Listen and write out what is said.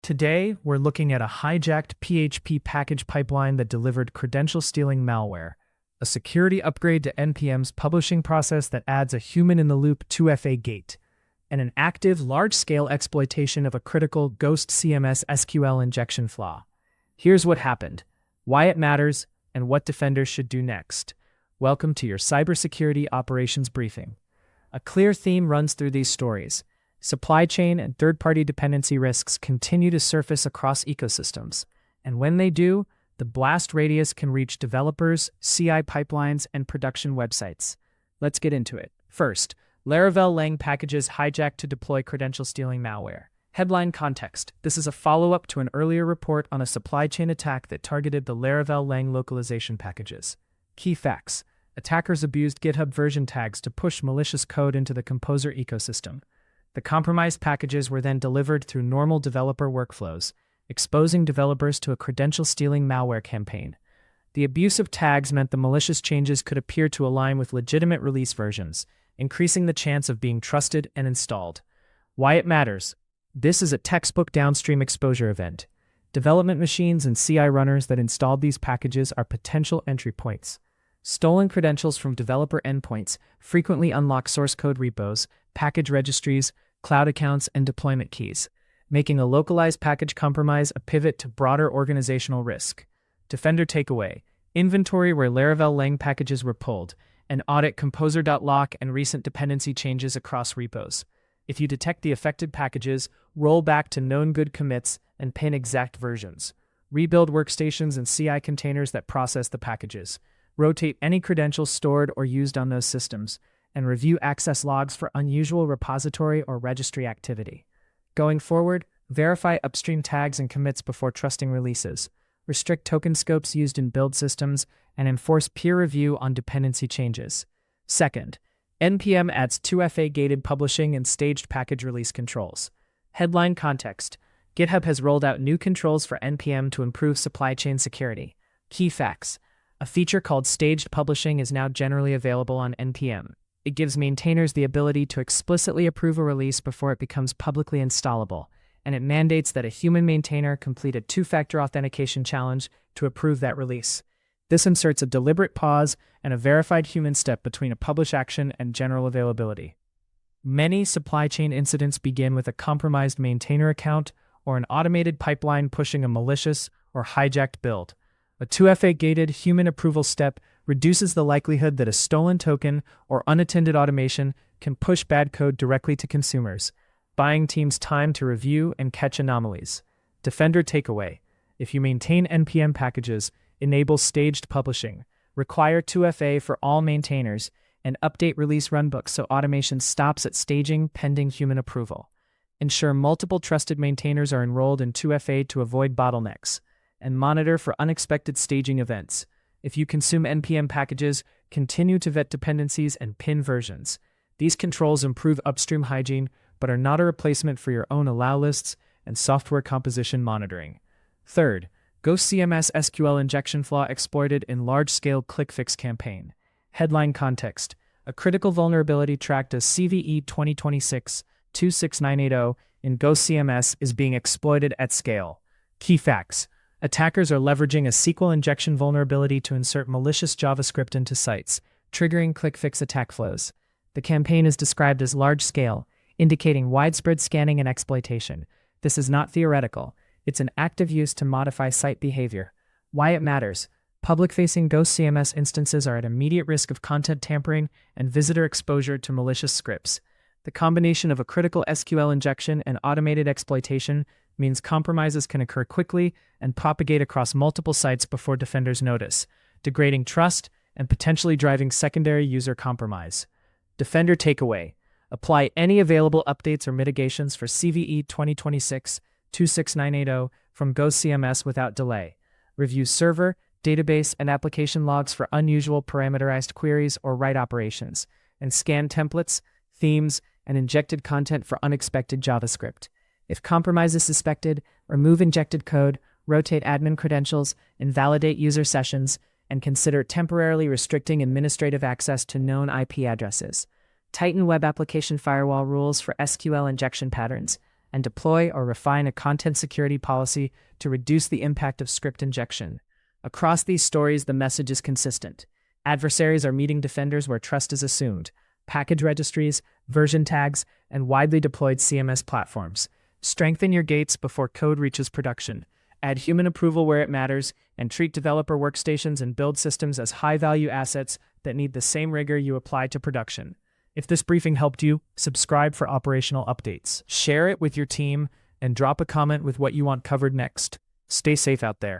Today, we're looking at a hijacked PHP package pipeline that delivered credential-stealing malware, a security upgrade to NPM's publishing process that adds a human-in-the-loop 2FA gate, and an active, large-scale exploitation of a critical ghost CMS SQL injection flaw. Here's what happened, why it matters, and what defenders should do next. Welcome to your cybersecurity operations briefing. A clear theme runs through these stories. Supply chain and third-party dependency risks continue to surface across ecosystems, and when they do, the blast radius can reach developers, CI pipelines, and production websites. Let's get into it. First, Laravel Lang packages hijacked to deploy credential-stealing malware. Headline context. This is a follow-up to an earlier report on a supply chain attack that targeted the Laravel Lang localization packages. Key facts. Attackers abused GitHub version tags to push malicious code into the Composer ecosystem. The compromised packages were then delivered through normal developer workflows, exposing developers to a credential-stealing malware campaign. The abuse of tags meant the malicious changes could appear to align with legitimate release versions, increasing the chance of being trusted and installed. Why it matters. This is a textbook downstream exposure event. Development machines and CI runners that installed these packages are potential entry points. Stolen credentials from developer endpoints frequently unlock source code repos, package registries, cloud accounts, and deployment keys, making a localized package compromise a pivot to broader organizational risk. Defender takeaway. Inventory where Laravel Lang packages were pulled, and audit composer.lock and recent dependency changes across repos. If you detect the affected packages, roll back to known good commits and pin exact versions. Rebuild workstations and CI containers that process the packages. Rotate any credentials stored or used on those systems, and review access logs for unusual repository or registry activity. Going forward, verify upstream tags and commits before trusting releases. Restrict token scopes used in build systems, and enforce peer review on dependency changes. Second, NPM adds 2FA-gated publishing and staged package release controls. Headline context. GitHub has rolled out new controls for NPM to improve supply chain security. Key facts. A feature called staged publishing is now generally available on NPM. It gives maintainers the ability to explicitly approve a release before it becomes publicly installable, and it mandates that a human maintainer complete a two-factor authentication challenge to approve that release. This inserts a deliberate pause and a verified human step between a publish action and general availability. Many supply chain incidents begin with a compromised maintainer account or an automated pipeline pushing a malicious or hijacked build. A 2FA-gated human approval step reduces the likelihood that a stolen token or unattended automation can push bad code directly to consumers, buying teams time to review and catch anomalies. Defender takeaway. If you maintain NPM packages, enable staged publishing, require 2FA for all maintainers, and update release runbooks so automation stops at staging pending human approval. Ensure multiple trusted maintainers are enrolled in 2FA to avoid bottlenecks, and monitor for unexpected staging events. If you consume NPM packages, continue to vet dependencies and pin versions. These controls improve upstream hygiene, but are not a replacement for your own allow lists and software composition monitoring. Third, Ghost CMS SQL injection flaw exploited in large-scale click-fix campaign. Headline context. A critical vulnerability tracked as CVE-2026-26980 in Ghost CMS is being exploited at scale. Key facts. Attackers are leveraging a SQL injection vulnerability to insert malicious JavaScript into sites, triggering click-fix attack flows. The campaign is described as large-scale, indicating widespread scanning and exploitation. This is not theoretical. It's an active use to modify site behavior. Why it matters. Public-facing Ghost CMS instances are at immediate risk of content tampering and visitor exposure to malicious scripts. The combination of a critical SQL injection and automated exploitation means compromises can occur quickly and propagate across multiple sites before defenders notice, degrading trust and potentially driving secondary user compromise. Defender takeaway. Apply any available updates or mitigations for CVE 2026-26980 from Ghost CMS without delay. Review server, database, and application logs for unusual parameterized queries or write operations, and scan templates, themes, and injected content for unexpected JavaScript. If compromise is suspected, remove injected code, rotate admin credentials, invalidate user sessions, and consider temporarily restricting administrative access to known IP addresses. Tighten web application firewall rules for SQL injection patterns. and deploy or refine a content security policy to reduce the impact of script injection. Across these stories, the message is consistent. Adversaries are meeting defenders where trust is assumed: package registries, version tags, and widely deployed CMS platforms. Strengthen your gates before code reaches production. Add human approval where it matters, and treat developer workstations and build systems as high-value assets that need the same rigor you apply to production. If this briefing helped you, subscribe for operational updates. Share it with your team, and drop a comment with what you want covered next. Stay safe out there.